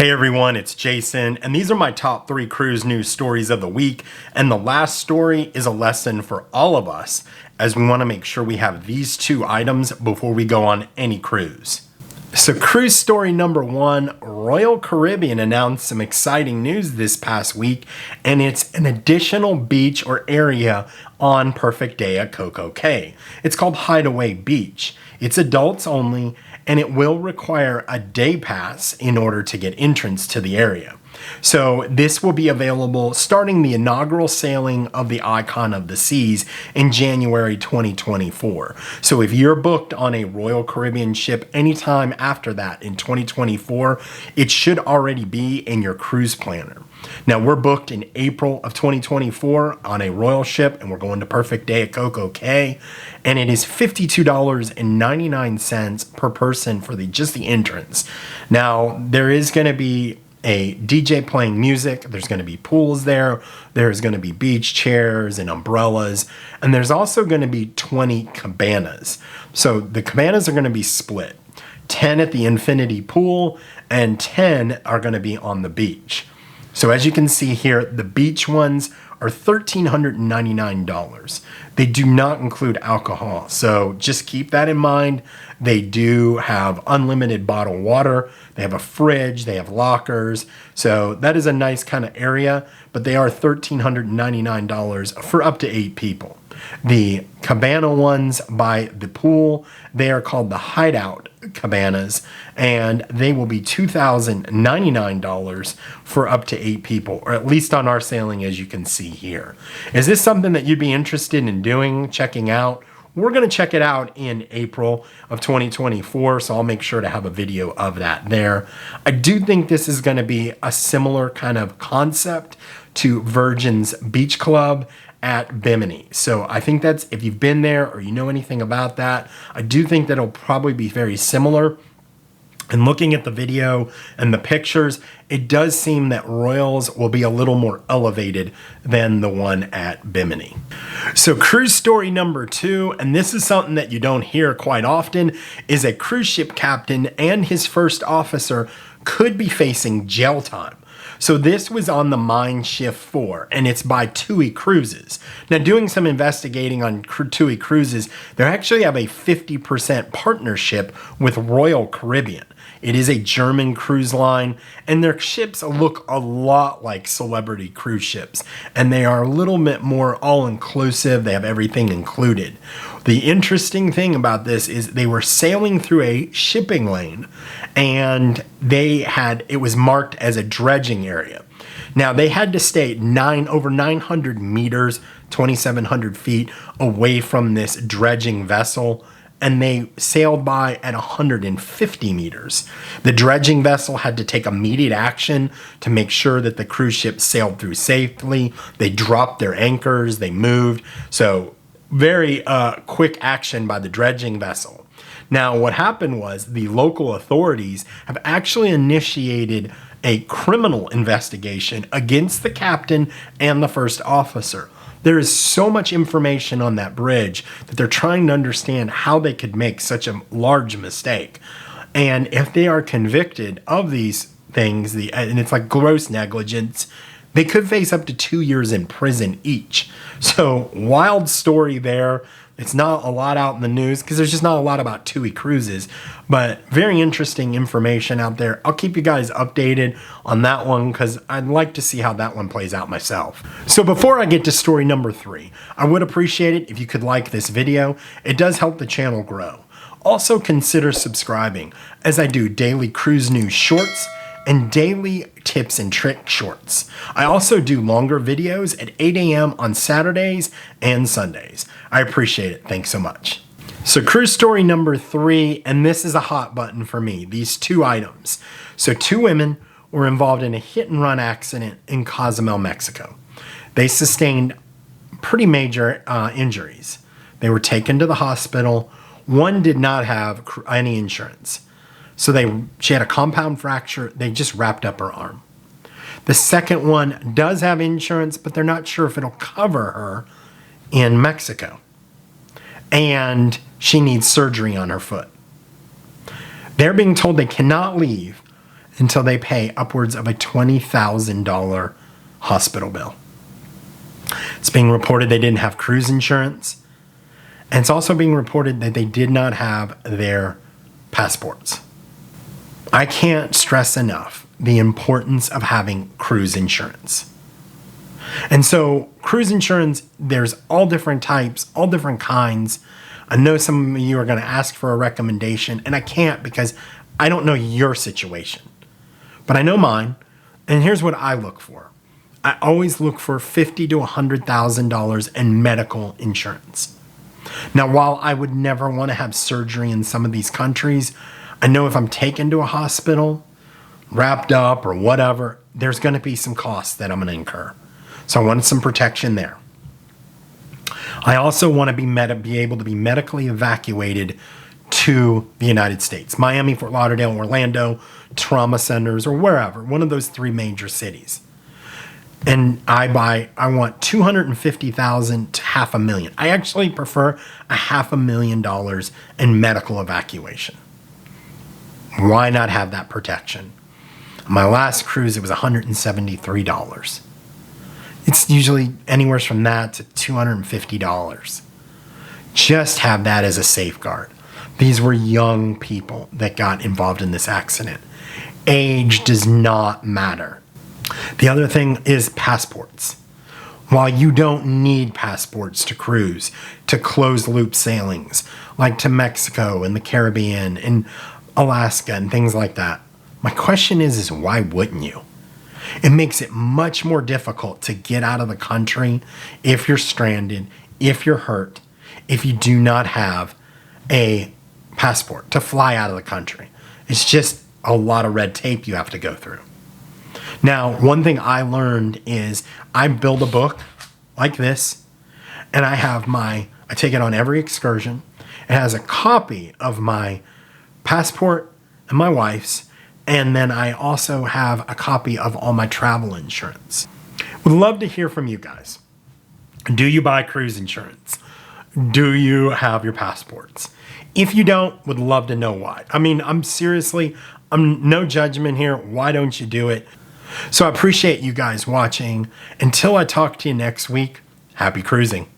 Hey everyone, it's Jason, and these are my top 3 cruise news stories of the week. And the last story is a lesson for all of us, as we want to make sure we have these 2 items before we go on any cruise. So cruise story number 1, Royal Caribbean announced some exciting news this past week, and it's an additional beach or area on Perfect Day at Coco-Cay. It's called Hideaway Beach. It's adults only, and it will require a day pass in order to get entrance to the area. So this will be available starting the inaugural sailing of the Icon of the Seas in January 2024. So if you're booked on a Royal Caribbean ship anytime after that in 2024, it should already be in your cruise planner. Now we're booked in April of 2024 on a Royal ship, and we're going to Perfect Day at Coco-Cay, and it is $52.99 per person for just the entrance. Now there is going to be a DJ playing music, there's going to be pools there's going to be beach chairs and umbrellas, and there's also going to be 20 cabanas. So the cabanas are going to be split, 10 at the infinity pool and 10 are going to be on the beach. So as you can see here, the beach ones are $1,399. They do not include alcohol, so just keep that in mind. They do have unlimited bottled water, they have a fridge, they have lockers, so that is a nice kind of area, but they are $1,399 for up to 8 people. The cabana ones by the pool, they are called the Hideout cabanas, and they will be $2,099 for up to 8 people, or at least on our sailing, as you can see here. Is this something that you'd be interested in doing, checking out? We're going to check it out in April of 2024, so I'll make sure to have a video of that there. I do think this is going to be a similar kind of concept to Virgin's Beach Club at Bimini. So I think that's, if you've been there or you know anything about that, I do think that it'll probably be very similar. And looking at the video and the pictures, it does seem that Royals will be a little more elevated than the one at Bimini. So cruise story number 2, and this is something that you don't hear quite often, is a cruise ship captain and his first officer could be facing jail time. So this was on the Mein Schiff 4, and it's by TUI Cruises. Now, doing some investigating on TUI Cruises, they actually have a 50% partnership with Royal Caribbean. It is a German cruise line, and their ships look a lot like celebrity cruise ships, and they are a little bit more all-inclusive. They have everything included. The interesting thing about this is they were sailing through a shipping lane, and it was marked as a dredging area. Now, they had to stay over 900 meters, 2,700 feet away from this dredging vessel, and they sailed by at 150 meters. The dredging vessel had to take immediate action to make sure that the cruise ship sailed through safely. They dropped their anchors, they moved. So very quick action by the dredging vessel. Now, what happened was the local authorities have actually initiated a criminal investigation against the captain and the first officer. There is so much information on that bridge that they're trying to understand how they could make such a large mistake. And if they are convicted of these things, and it's like gross negligence, they could face up to 2 years in prison each. So wild story there. It's not a lot out in the news because there's just not a lot about TUI Cruises, but very interesting information out there. I'll keep you guys updated on that one because I'd like to see how that one plays out myself. So before I get to story number 3, I would appreciate it if you could like this video. It does help the channel grow. Also consider subscribing, as I do daily cruise news shorts and daily tips and trick shorts. I also do longer videos at 8 a.m. on Saturdays and Sundays. I appreciate it. Thanks so much. So cruise story number 3, and this is a hot button for me, these 2 items. So 2 women were involved in a hit and run accident in Cozumel, Mexico. They sustained pretty major injuries. They were taken to the hospital. One did not have any insurance. So she had a compound fracture. They just wrapped up her arm. The second one does have insurance, but they're not sure if it'll cover her in Mexico. And she needs surgery on her foot. They're being told they cannot leave until they pay upwards of a $20,000 hospital bill. It's being reported they didn't have cruise insurance. And it's also being reported that they did not have their passports. I can't stress enough the importance of having cruise insurance. And so cruise insurance, there's all different types, all different kinds. I know some of you are going to ask for a recommendation, and I can't because I don't know your situation. But I know mine, and here's what I look for. I always look for $50,000 to $100,000 in medical insurance. Now, while I would never want to have surgery in some of these countries, I know if I'm taken to a hospital, wrapped up or whatever, there's going to be some costs that I'm going to incur. So I wanted some protection there. I also want to be able to be medically evacuated to the United States. Miami, Fort Lauderdale, Orlando, trauma centers, or wherever, one of those three major cities. And I want $250,000 to $500,000. I actually prefer $500,000 in medical evacuation. Why not have that protection? My last cruise, it was $173. It's usually anywhere from that to $250. Just have that as a safeguard. These were young people that got involved in this accident. Age does not matter. The other thing is passports. While you don't need passports to cruise, to closed loop sailings, like to Mexico and the Caribbean and Alaska and things like that, my question is why wouldn't you? It makes it much more difficult to get out of the country if you're stranded, if you're hurt, if you do not have a passport to fly out of the country. It's just a lot of red tape you have to go through. Now, one thing I learned is I build a book like this, and I take it on every excursion. It has a copy of my passport and my wife's, and then I also have a copy of all my travel insurance. Would love to hear from you guys. Do you buy cruise insurance? Do you have your passports? If you don't, would love to know why. I mean, I'm no judgment here. Why don't you do it? So I appreciate you guys watching. Until I talk to you next week, happy cruising.